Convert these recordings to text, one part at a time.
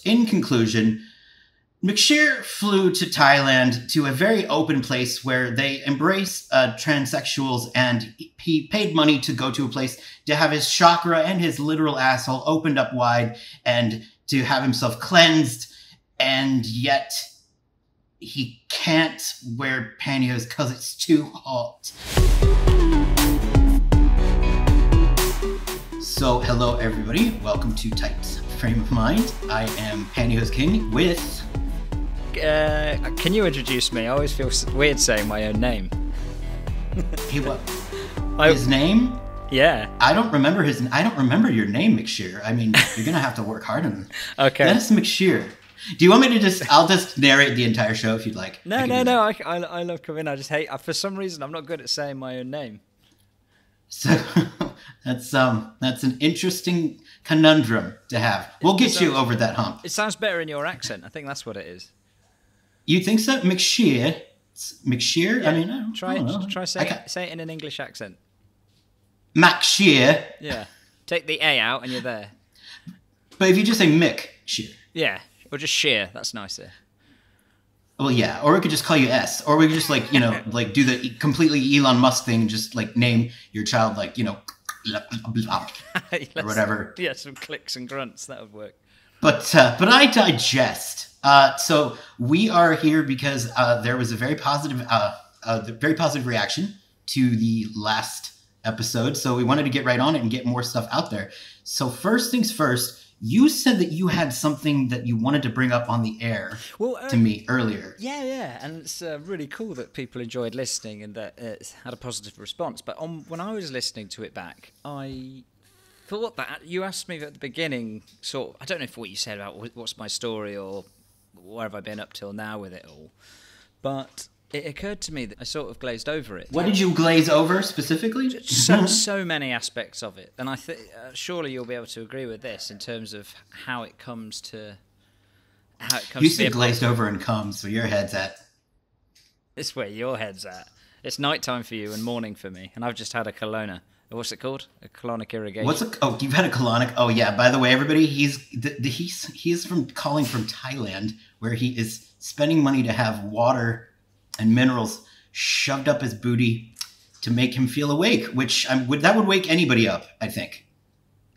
in conclusion, McSheer flew to Thailand to a very open place where they embrace transsexuals, and he paid money to go to a place to have his chakra and his literal asshole opened up wide and to have himself cleansed, and yet he can't wear pantyhose because it's too hot. So, hello everybody, welcome to Tight Frame of Mind. I am Pantyhose King with... can you introduce me? I always feel weird saying my own name. Hey, what? His name? Yeah. I don't remember your name, McSheer. I mean, you're gonna have to work hard on it. Okay. That's McSheer. Do you want me to I'll just narrate the entire show if you'd like. No. I love coming. I just hate. For some reason, I'm not good at saying my own name. So that's an interesting conundrum to have. We'll get you over that hump. It sounds better in your accent. I think that's what it is. You think so, McSheer? McSheer? Yeah. I mean, I don't know. Try say it in an English accent. McSheer. Yeah. Take the A out and you're there. But if you just say McSheer. Yeah. Or just sheer. That's nicer. Well, yeah. Or we could just call you S. Or we could just like do the completely Elon Musk thing and just like name your child like, or whatever. Yeah, some clicks and grunts. That would work. But I digest. So we are here because there was a very positive reaction to the last episode. So we wanted to get right on it and get more stuff out there. So first things first, you said that you had something that you wanted to bring up on the air to me earlier. Yeah, and it's really cool that people enjoyed listening and that it had a positive response. But when I was listening to it back, I thought that you asked me at the beginning, I don't know if what you said about what's my story or where have I been up till now with it all, but it occurred to me that I sort of glazed over it. What did you glaze over specifically? So many aspects of it, and I think surely you'll be able to agree with this in terms of how it comes to You said glazed over and come, so your head's at. It's where your head's at. It's nighttime for you and morning for me, and I've just had a colona. What's it called? A colonic irrigation. Oh, you've had a colonic. Oh yeah. By the way, everybody, he's calling from Thailand, where he is spending money to have water and minerals shoved up his booty to make him feel awake, which that would wake anybody up, I think.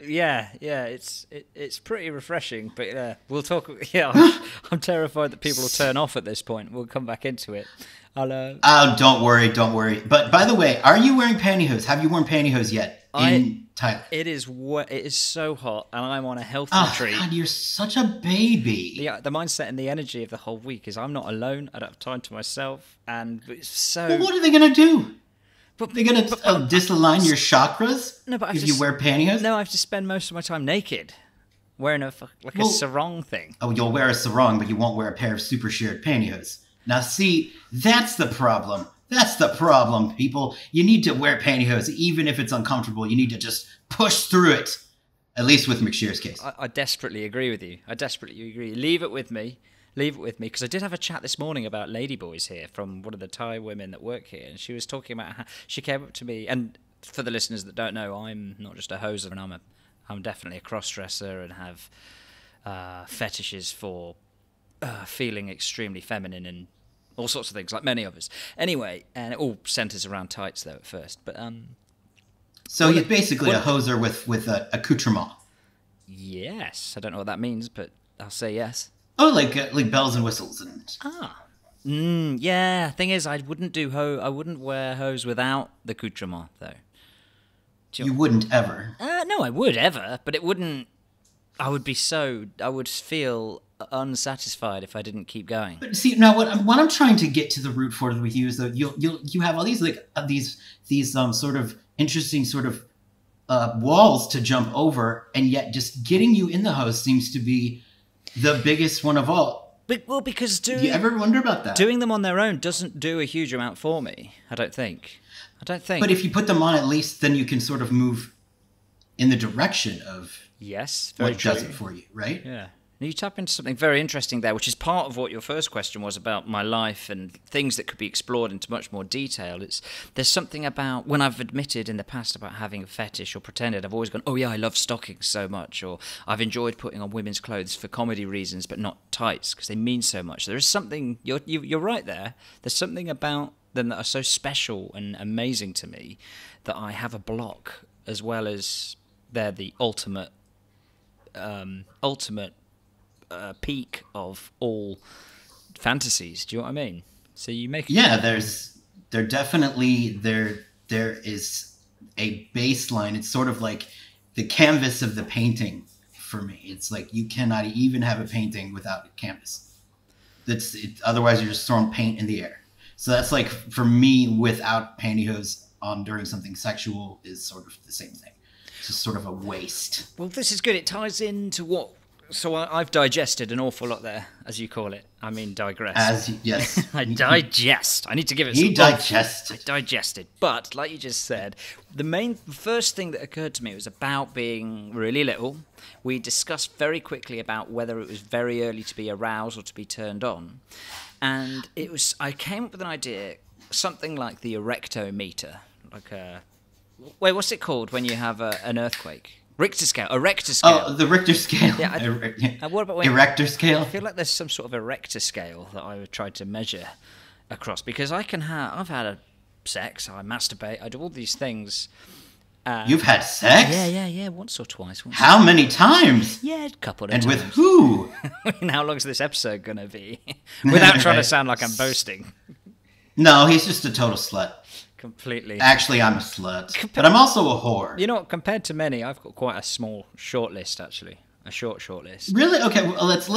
Yeah, it's pretty refreshing, but we'll talk. Yeah, I'm terrified that people will turn off at this point. We'll come back into it. Oh, don't worry. But by the way, are you wearing pantyhose? Have you worn pantyhose yet in Thailand? It is so hot, and I'm on a healthy retreat. God, you're such a baby. The mindset and the energy of the whole week is I'm not alone. I don't have time to myself, and it's so. Well, what are they gonna do? They're gonna disalign your chakras if you wear pantyhose? No, I have to spend most of my time naked, wearing a sarong thing. Oh, you'll wear a sarong, but you won't wear a pair of super sheared pantyhose. Now, see, that's the problem. That's the problem, people. You need to wear pantyhose, even if it's uncomfortable. You need to just push through it, at least with McSheer's case. I desperately agree with you. Leave it with me, because I did have a chat this morning about ladyboys here from one of the Thai women that work here, and she was talking about how she came up to me, and for the listeners that don't know, I'm not just a hoser, and I'm definitely a cross-dresser and have fetishes for feeling extremely feminine and all sorts of things, like many of us. Anyway, and it all centres around tights, though, at first. But so you're basically a hoser with an accoutrement. Yes, I don't know what that means, but I'll say yes. Oh, like bells and whistles and. Yeah. Thing is, I wouldn't wear hose without the accoutrement, though. You wouldn't ever. No, I would ever, but it wouldn't. I would feel unsatisfied if I didn't keep going. But see, now what I'm trying to get to the root for with you is that you have all these these sort of interesting sort of walls to jump over, and yet just getting you in the hose seems to be the biggest one of all. Because do you ever wonder about that? Doing them on their own doesn't do a huge amount for me. I don't think. But if you put them on, at least then you can sort of move in the direction of yes, what does it for you, right? Yeah. You tap into something very interesting there, which is part of what your first question was about my life and things that could be explored into much more detail. There's something about, when I've admitted in the past about having a fetish or pretended, I've always gone, oh yeah, I love stockings so much, or I've enjoyed putting on women's clothes for comedy reasons, but not tights, because they mean so much. There is something, you're right there, there's something about them that are so special and amazing to me that I have a block, as well as they're the ultimate peak of all fantasies. Do you know what I mean? So you make there is a baseline. It's sort of like the canvas of the painting for me. It's like you cannot even have a painting without a canvas. Otherwise you're just throwing paint in the air. So that's like, for me, without pantyhose on during something sexual is sort of the same thing. It's just sort of a waste. Well, this is good. It ties into what. So I've digested an awful lot there, as you call it. I mean, digress. Yes. I digest. I need to give it. You digested. I digested. But like you just said, the first thing that occurred to me was about being really little. We discussed very quickly about whether it was very early to be aroused or to be turned on, and I came up with an idea, something like the erectometer, what's it called when you have an earthquake? Richter scale. A Richter scale. Oh, the Richter scale. Yeah. What about Erector scale? I feel like there's some sort of erector scale that I would try to measure across, because I've had sex, I masturbate, I do all these things. You've had sex? Yeah, once or twice. How many times? Yeah, a couple of times. And with who? I mean, how long is this episode going to be? Without trying to sound like I'm boasting. No, he's just a total slut. Completely. Actually, I'm a slut, but I'm also a whore. You know what? Compared to many, I've got quite a small short list. Actually, a short list. Really? Okay. Well, let's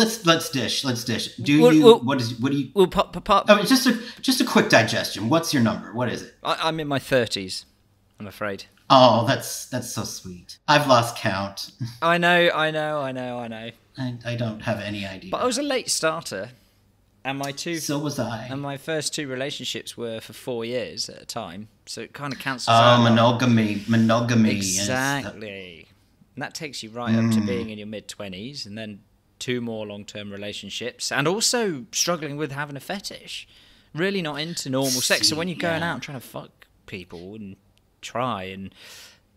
dish. What do you? Well, pop. Oh, just a quick digestion. What's your number? What is it? I'm in my 30s. I'm afraid. Oh, that's so sweet. I've lost count. I know. I don't have any idea. But I was a late starter. And so was I. And my first 2 relationships were for 4 years at a time, so it kind of cancels out. Oh, monogamy. Exactly. And that takes you right up to being in your mid-20s, and then 2 more long-term relationships, and also struggling with having a fetish. Really not into normal sex. So when you're going out and trying to fuck people and try and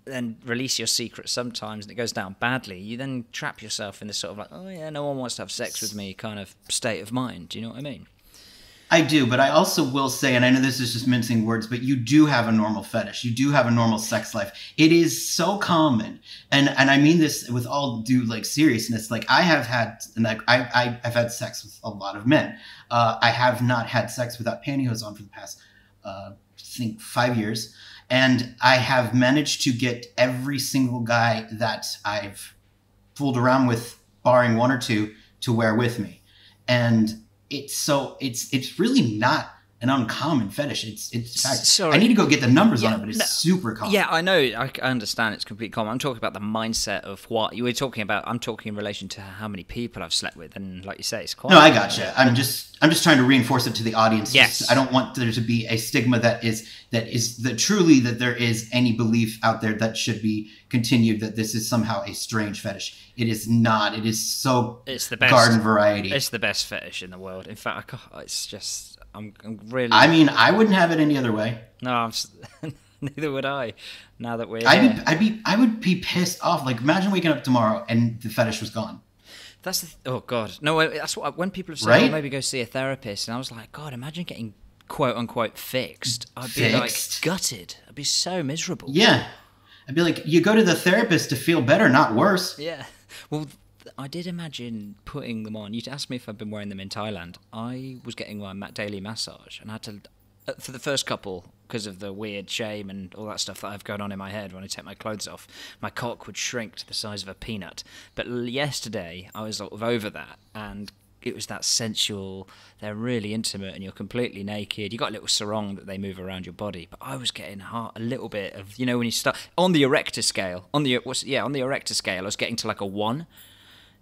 then release your secret sometimes and it goes down badly, you then trap yourself in this sort of like, oh yeah, no one wants to have sex with me kind of state of mind. Do you know what I mean? I do, but I also will say, and I know this is just mincing words, but you do have a normal fetish. You do have a normal sex life. It is so common. And I mean this with all due seriousness. Like I've had sex with a lot of men. I have not had sex without pantyhose on for the past, I think 5 years. And I have managed to get every single guy that I've fooled around with, barring 1 or 2, to wear with me. And it's really not an uncommon fetish. I need to go get the numbers on it, but it's super common. Yeah, I know. I understand it's completely common. I'm talking about the mindset of what you were talking about. I'm talking in relation to how many people I've slept with, and like you say, it's quite. No, I gotcha. I'm just trying to reinforce it to the audience. Yes, I don't want there to be a stigma that truly there is any belief out there that should be continued that this is somehow a strange fetish. It is not. It is so. It's the best garden variety. It's the best fetish in the world. In fact, it's just. I'm really. I mean, I wouldn't have it any other way. No, neither would I. Now that we're, I would be pissed off. Like, imagine waking up tomorrow and the fetish was gone. That's oh god, no. That's what when people have said, right? "Oh, maybe go see a therapist," and I was like, God, imagine getting quote unquote fixed. I'd be like gutted. I'd be so miserable. Yeah, I'd be like, you go to the therapist to feel better, not worse. Yeah. Well, I did imagine putting them on. You'd asked me if I'd been wearing them in Thailand. I was getting my daily massage, and I had to, for the first couple, because of the weird shame and all that stuff that I've going on in my head when I take my clothes off, my cock would shrink to the size of a peanut. But yesterday, I was sort of over that, and it was that sensual, they're really intimate, and you're completely naked. You got a little sarong that they move around your body, but I was getting a little bit of, when you start, on the erector scale, on the erector scale, I was getting to like a 1.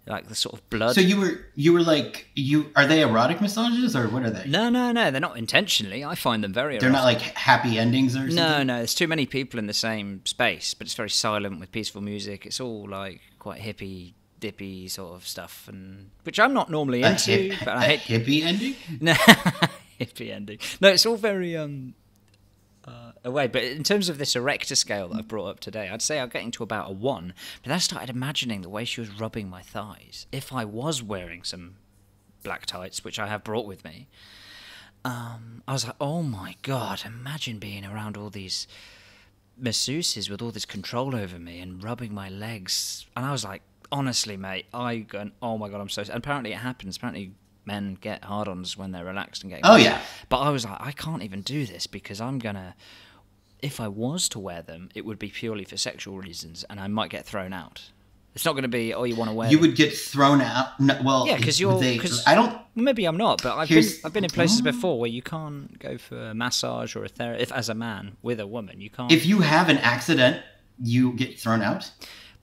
Like the sort of blood. So you were like, are they erotic massages or what are they? No, they're not intentionally. I find them very erotic. They're not like happy endings or something? No, there's too many people in the same space, but it's very silent with peaceful music. It's all like quite hippie dippy sort of stuff, and which I'm not normally into. But I hate hippie ending. No, hippie ending. No, it's all very away. But in terms of this erector scale that I've brought up today, I'd say I'm getting to about a 1. But then I started imagining the way she was rubbing my thighs. If I was wearing some black tights, which I have brought with me, I was like, oh my God, imagine being around all these masseuses with all this control over me and rubbing my legs. And I was like, honestly, mate, oh my God, I'm so... And apparently it happens. Apparently men get hard-ons when they're relaxed and getting... Oh, yeah. But I was like, I can't even do this because I'm going to... If I was to wear them, it would be purely for sexual reasons and I might get thrown out. It's not going to be, oh, you want to wear You them. would get thrown out? No, well, yeah, because you're... I don't... Maybe I'm not, but I've been in places before where you can't go for a massage or a therapy. If as a man with a woman, you can't... If you have an accident, you get thrown out?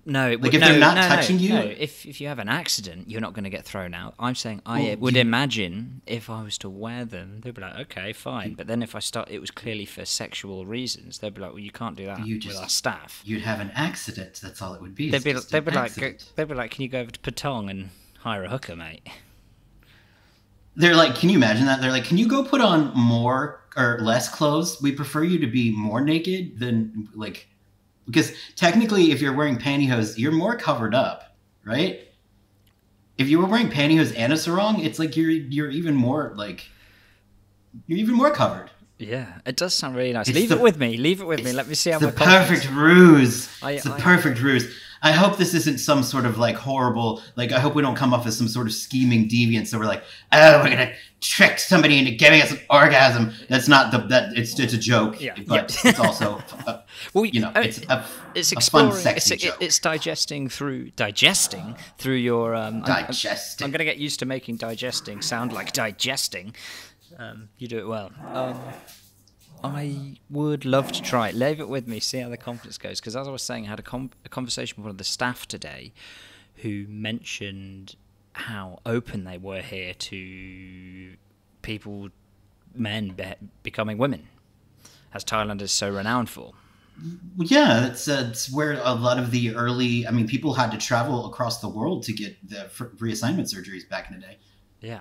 No, if they're not touching you? No, if you have an accident, you're not going to get thrown out. I'm saying I would imagine if I was to wear them, they'd be like, okay, fine. But then if it was clearly for sexual reasons, they'd be like, well, you can't do that with our staff. You'd have an accident. That's all it would be. They'd be like, can you go over to Patong and hire a hooker, mate? They're like, can you imagine that? They're like, can you go put on more or less clothes? We prefer you to be more naked than like... Because technically, if you're wearing pantyhose, you're more covered up, right? If you were wearing pantyhose and a sarong, it's like you're even more covered. Yeah, it does sound really nice. Leave it with me. Let me see how my perfect ruse. It's the perfect ruse. I hope this isn't some sort of like horrible, like I hope we don't come off as some sort of scheming deviant. So we're like, oh, we're gonna trick somebody into giving us an orgasm. That's not it's a joke, but it's also, it's a fun, sexy joke. It's digesting through your. Digesting. I'm gonna get used to making digesting sound like digesting. You do it well. I would love to try it. Leave it with me, see how the confidence goes. Because as I was saying, I had a conversation with one of the staff today who mentioned how open they were here to men becoming women, as Thailand is so renowned for. Yeah, it's where a lot of the early... I mean, people had to travel across the world to get the reassignment surgeries back in the day. Yeah.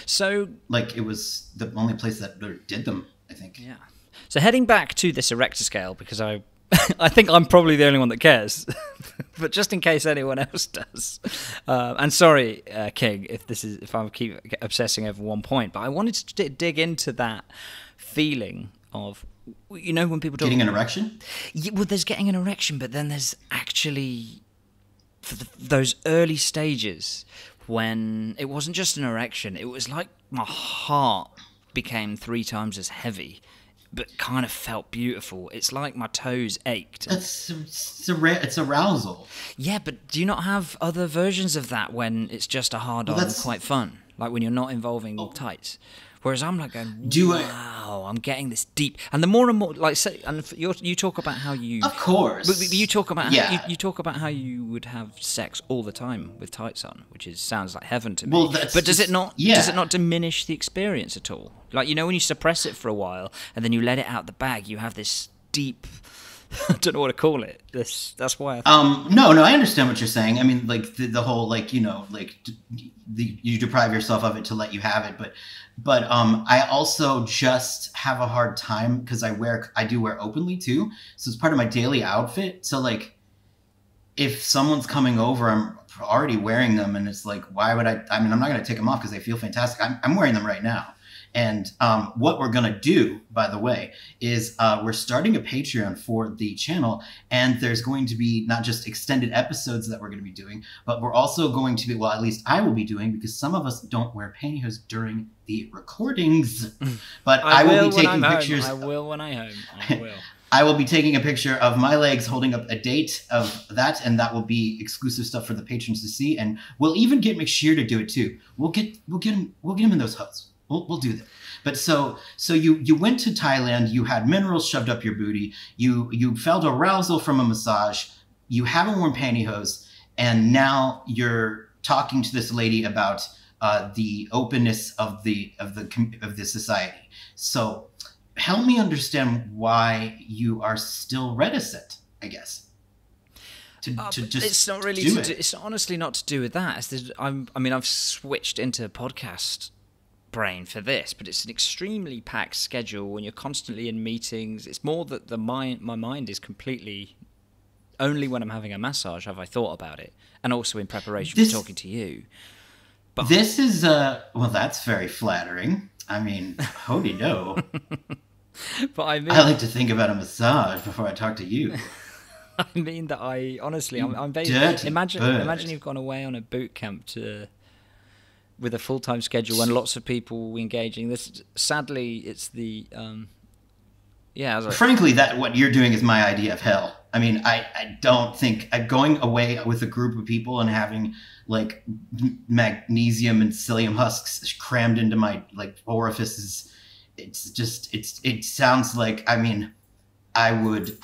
So... Like, it was the only place that did them, I think. Yeah. So heading back to this erector scale, because I think I'm probably the only one that cares, but just in case anyone else does. And sorry, King, if I keep obsessing over one point, but I wanted to dig into that feeling of, when people talk... Getting an erection? Yeah, well, there's getting an erection, but then there's actually those early stages when it wasn't just an erection, it was like my heart became 3 times as heavy, but kind of felt beautiful. It's like my toes ached. It's arousal. Yeah, but do you not have other versions of that when it's just a hard-on, quite fun? Like when you're not involving tights? Whereas I'm like going, wow, I'm getting this deep. And the more and more, like, say, and you talk about how you... Of course. But you talk about you talk about how you would have sex all the time with tights on, which sounds like heaven to me. Well, but does it not diminish the experience at all? Like, when you suppress it for a while and then you let it out the bag, you have this deep... I don't know what to call it. That's why. No, I understand what you're saying. I mean, like the whole, you deprive yourself of it to let you have it, but I also just have a hard time because I do wear openly too, so it's part of my daily outfit. So like, if someone's coming over, I'm already wearing them, and it's like, why would I? I mean, I'm not going to take them off because they feel fantastic. I'm wearing them right now. And what we're going to do, by the way, is we're starting a Patreon for the channel. And there's going to be not just extended episodes that we're going to be doing, but we're also going to be, well, at least I will be doing, because some of us don't wear pantyhose during the recordings. But I will be taking pictures. I will when I'm home. I will. I will be taking a picture of my legs holding up a date of that, and that will be exclusive stuff for the patrons to see. And we'll even get McSheer to do it too. We'll get him in those hoods. We'll do that. But so you went to Thailand, you had minerals shoved up your booty, you felt arousal from a massage, you haven't worn pantyhose, and now you're talking to this lady about the openness of the society. So help me understand why you are still reticent, I guess. to just it's not really do to it. do, it's honestly not to do with that. I've switched into podcast brain for this, but it's an extremely packed schedule when you're constantly in meetings. It's more that my mind is completely, only when I'm having a massage have I thought about it, and also in preparation for talking to you. But this is well, that's very flattering. I mean, holy no. But I like to think about a massage before I talk to you. I mean that I'm very imagine you've gone away on a boot camp with a full-time schedule and lots of people engaging. This sadly, it's the frankly, that what you're doing is my idea of hell. I mean, I don't think going away with a group of people and having like magnesium and psyllium husks crammed into my like orifices. It sounds like, I mean, I would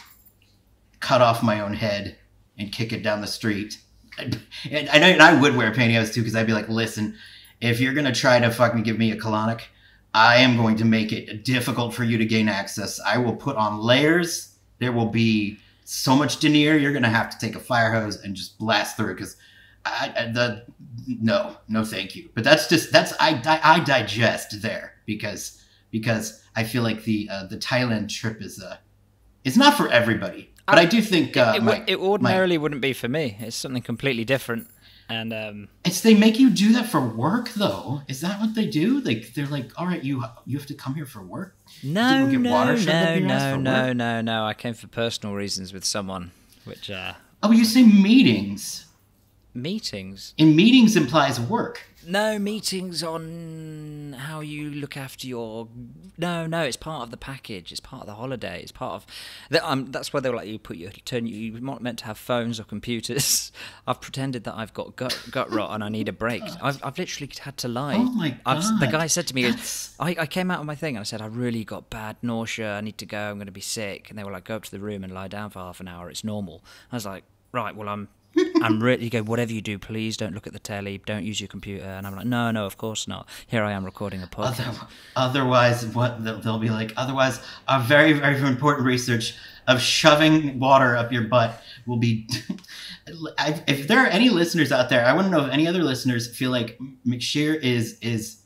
cut off my own head and kick it down the street. And I would wear pantyhose too, because I'd be like, listen, if you're going to try to fucking give me a colonic, I am going to make it difficult for you to gain access. I will put on layers. There will be so much denier. You're going to have to take a fire hose and just blast through, because no, thank you. But I digest there because I feel like the Thailand trip is not for everybody. But I do think it ordinarily wouldn't be for me. It's something completely different, and they make you do that for work, though. Is that what they do? Like they're like, all right, you have to come here for work. No. I came for personal reasons with someone, which. Oh, you say meetings. Meetings. In meetings implies work. No, meetings on how you look after your... No, it's part of the package. It's part of the holiday. It's part of... That's where they'll let you you're not meant to have phones or computers. I've pretended that I've got gut rot and I need a break. I've literally had to lie. Oh my God. The guy said to me, I came out of my thing and I said, I really got bad nausea. I need to go. I'm going to be sick. And they were like, go up to the room and lie down for half an hour. It's normal. I was like, right, well, I'm really, you go, whatever you do, please don't look at the telly, don't use your computer. And I'm like, no, of course not. Here I am recording a podcast. Otherwise, what they'll be like, otherwise, our very, very important research of shoving water up your butt will be... If there are any listeners out there, I want to know if any other listeners feel like McSheer is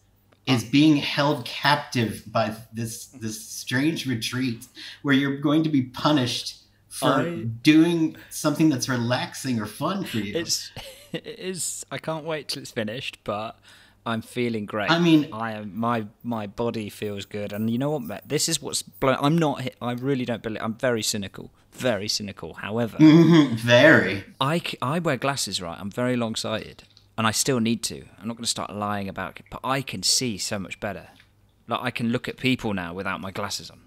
being held captive by this strange retreat where you're going to be punished for doing something that's relaxing or fun for you. It is. I can't wait till it's finished, but I'm feeling great. I mean, my body feels good, and you know what, Matt? This is what's I really don't believe. I'm very cynical. Very cynical. However, very. I wear glasses, right? I'm very long-sighted, and I still need to. I'm not going to start lying about it, but I can see so much better. Like I can look at people now without my glasses on.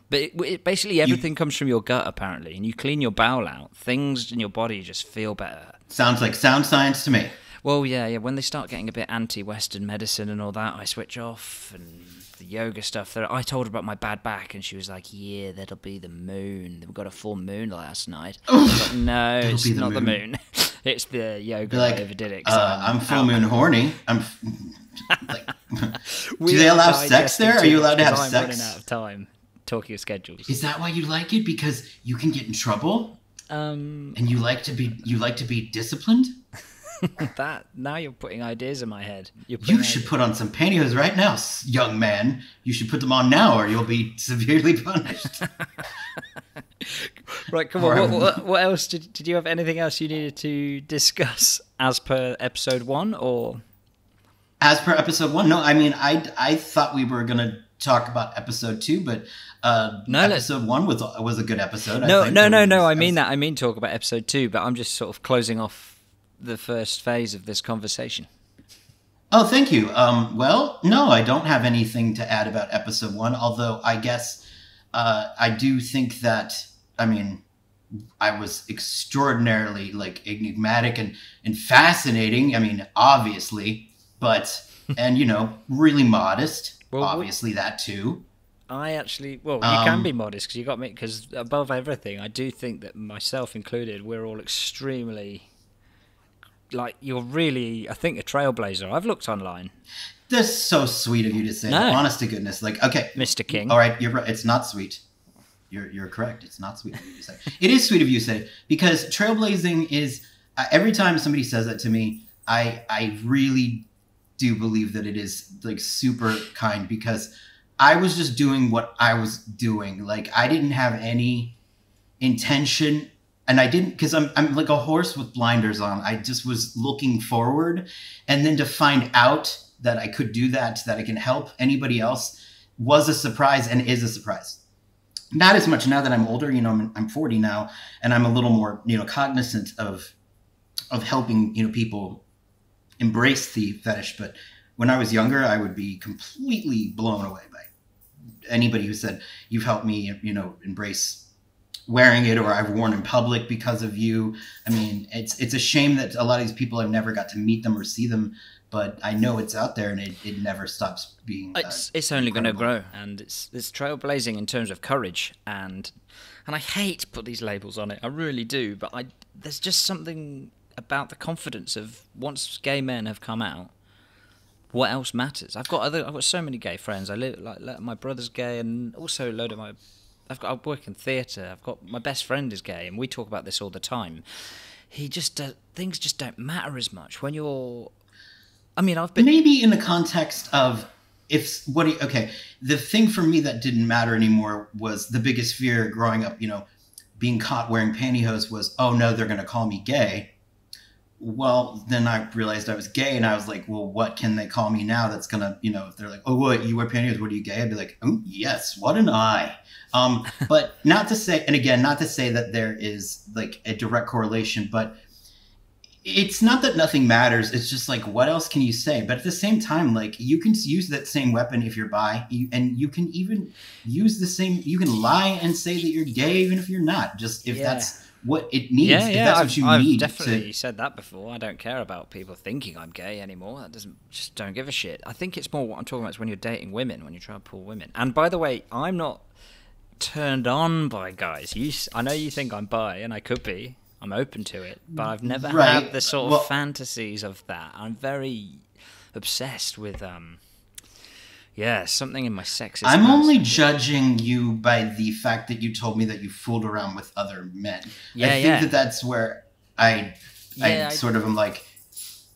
But basically everything comes from your gut, apparently, and you clean your bowel out. Things in your body just feel better. Sounds like sound science to me. Well, yeah. When they start getting a bit anti-Western medicine and all that, I switch off, and the yoga stuff. I told her about my bad back, and she was like, yeah, that'll be the moon. We got a full moon last night. I was like, no, it's not the moon. It's the yoga. I overdid it. I'm full moon horny. I'm... do they allow sex there? Are you allowed to have sex? I'm running out of time. Talking of schedules. Is that why you like it? Because you can get in trouble? And you like to be disciplined? That now you're putting ideas in my head. You should put on some pantyhose right now, young man. You should put them on now or you'll be severely punished. Right, come on. What else? Did you have anything else you needed to discuss as per episode 1 or? As per episode 1? No, I mean, I thought we were going to talk about episode 2, but episode 1 was a good episode. No. I mean that. I mean talk about episode 2, but I'm just sort of closing off the first phase of this conversation. Oh, thank you. Well, no, I don't have anything to add about episode 1, although I guess I do think that, I mean, I was extraordinarily enigmatic and fascinating. I mean, obviously, but, and, really modest. Well, obviously that too. You can be modest because you got me. Because above everything, I do think that myself included, we're all extremely, you're really, I think, a trailblazer. I've looked online. That's so sweet of you to say. No. Honest to goodness, okay, Mr. King. All right, you're right. It's not sweet. You're correct. It's not sweet of you to say. It is sweet of you to say, because trailblazing is, every time somebody says that to me, I really do believe that it is like super kind, because I was just doing what I was doing. Like, I didn't have any intention, and I didn't, because I'm like a horse with blinders on. I just was looking forward, and then to find out that I could do that, that I can help anybody else, was a surprise and is a surprise. Not as much now that I'm older. You know, I'm 40 now, and I'm a little more, you know, cognizant of helping, you know, people embrace the fetish. But when I was younger, I would be completely blown away by anybody who said, you've helped me, you know, embrace wearing it, or I've worn in public because of you. I mean, it's a shame that a lot of these people, I've never got to meet them or see them, but I know it's out there, and it never stops being. It's only going to grow, and it's trailblazing in terms of courage, and I hate to put these labels on it. I really do, but there's just something about the confidence of, once gay men have come out, what else matters? I've got so many gay friends. I live, like my brother's gay, and also a load of I work in theatre. I've got, my best friend is gay, and we talk about this all the time. Things just don't matter as much when you're. I mean, I've been maybe in the context of the thing for me that didn't matter anymore was the biggest fear growing up. You know, being caught wearing pantyhose was, oh no, they're going to call me gay. Well, then I realized I was gay, and I was like, well, what can they call me now that's going to, you know, if they're like, oh, what, you wear pantyhose, what, are you gay? I'd be like, oh, yes, what an eye. But not to say that there is like a direct correlation, but it's not that nothing matters. It's just like, what else can you say? But at the same time, like, you can use that same weapon if you're bi, and you can even use the same, you can lie and say that you're gay even if you're not, just if that's what it needs. Yeah, if that's what you need. I've definitely said that before. I don't care about people thinking I'm gay anymore. That just don't give a shit. I think it's more what I'm talking about is when you're dating women, when you try to pull women. And by the way, I'm not turned on by guys. I know you think I'm bi, and I could be. I'm open to it, but I've never had the sort of fantasies of that. I'm very obsessed with, something in my sex. I'm only judging you by the fact that you told me that you fooled around with other men. I think that's where I sort of am like.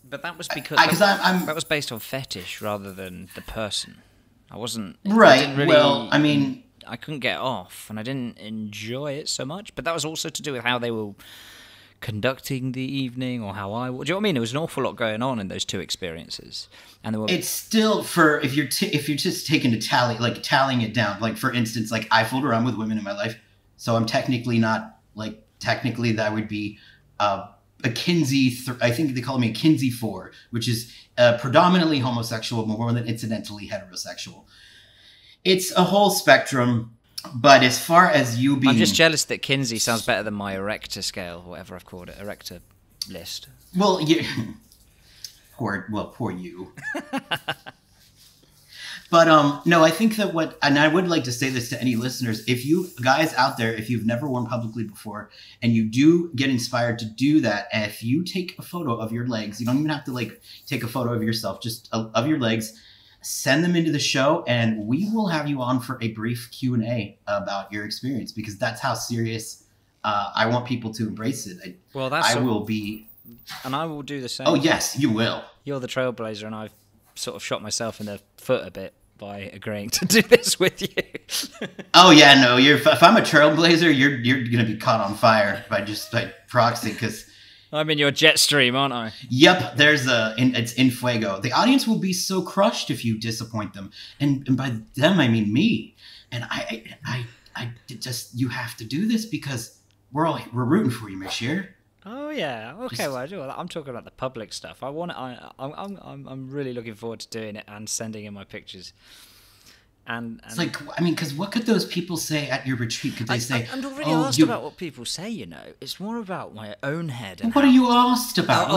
But that was because that was based on fetish rather than the person. I wasn't right. I really, well, I mean, I couldn't get off, and I didn't enjoy it so much. But that was also to do with how they were conducting the evening, or how I. Do you know what I mean? There was an awful lot going on in those two experiences, and there were. It's still if you're just taking tallying it down. Like, for instance, like, I fooled around with women in my life, so I'm technically not, like, technically that would be a Kinsey. I think they call me a Kinsey 4, which is predominantly homosexual, more than incidentally heterosexual. It's a whole spectrum, but as far as you being... I'm just jealous that Kinsey sounds better than my Erector scale, whatever I've called it, Erector list. Well, poor you. But no, I think that and I would like to say this to any listeners, if you guys out there, if you've never worn publicly before, and you do get inspired to do that, and if you take a photo of your legs, you don't even have to, like, take a photo of yourself, just of your legs, send them into the show, and we will have you on for a brief Q&A about your experience, because that's how serious I want people to embrace it. I will be... And I will do the same. Oh, yes, you will. You're the trailblazer, and I've sort of shot myself in the foot a bit by agreeing to do this with you. Oh, yeah, no, if I'm a trailblazer, you're going to be caught on fire by proxy, because... I'm in your jet stream, aren't I? Yep, it's in fuego. The audience will be so crushed if you disappoint them, and by them I mean me. And I just, you have to do this because we're rooting for you, McSheer. Oh yeah, okay. Well, I'm talking about the public stuff. I'm really looking forward to doing it and sending in my pictures. And it's like, I mean, because what could those people say at your retreat? Could they say, I'm not really asked about what people say, you know. It's more about my own head. And what are you asked about?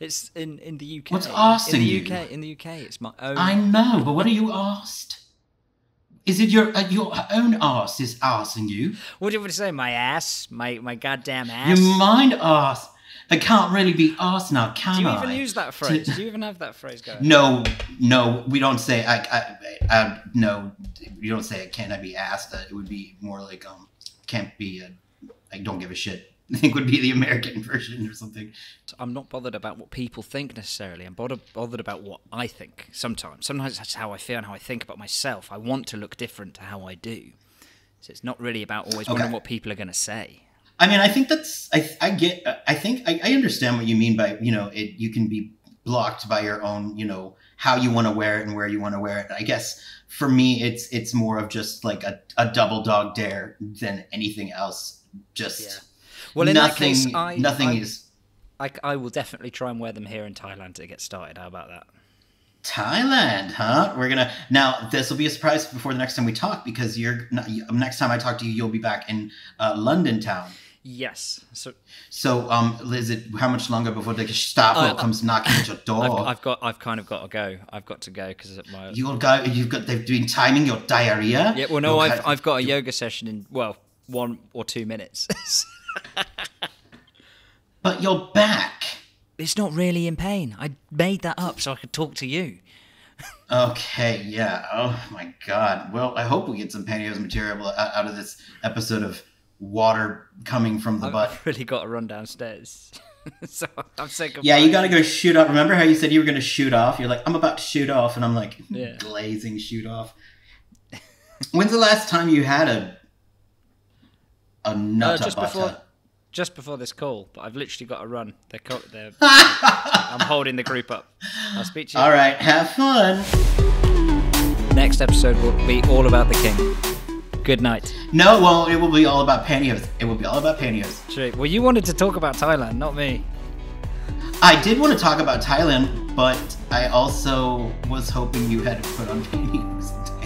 It's in the UK. What's asking you? In the UK, it's my own. I know, but what are you asked? Is it your own ass is asking you? What do you want to say? My ass? My goddamn ass? Your mind ass. I can't really be arsed now, can I? Do you even use that phrase? Do you even have that phrase going? No, we don't say no, you don't say can I be asked. It would be more like can't be I don't give a shit. I think would be the American version or something. I'm not bothered about what people think necessarily. I'm bothered about what I think sometimes. Sometimes that's how I feel and how I think about myself. I want to look different to how I do. So it's not really about always wondering what people are going to say. I mean, I think that's, I understand what you mean by, you can be blocked by your own, how you want to wear it and where you want to wear it. I guess for me, it's more of just like a double dog dare than anything else. Just well, in nothing, that case, I will definitely try and wear them here in Thailand to get started. How about that? Thailand, huh? Now this will be a surprise before the next time we talk, because next time I talk to you, you'll be back in London town. Yes. So is it how much longer before the Gestapo comes knocking at your door? I've kind of got to go. I've got to go because they've been timing your diarrhea. Yeah. Well, no, I've got a yoga session in 1 or 2 minutes. But you're back. It's not really in pain. I made that up so I could talk to you. Okay, yeah. Oh my God. Well, I hope we get some pantyhose material out of this episode of water coming from the butt. I've really got to run downstairs. So I'm saying goodbye. Yeah, you got to go shoot off. Remember how you said you were going to shoot off? You're like, I'm about to shoot off. And I'm like, glazing shoot off. When's the last time you had a nut just before this call, but I've literally got to run. I'm holding the group up. I'll speak to you. All right, have fun. Next episode will be all about the king. Good night. No, well, it will be all about pantyhose. It will be all about pantyhose. True. Well, you wanted to talk about Thailand, not me. I did want to talk about Thailand, but I also was hoping you had to put on pantyhose.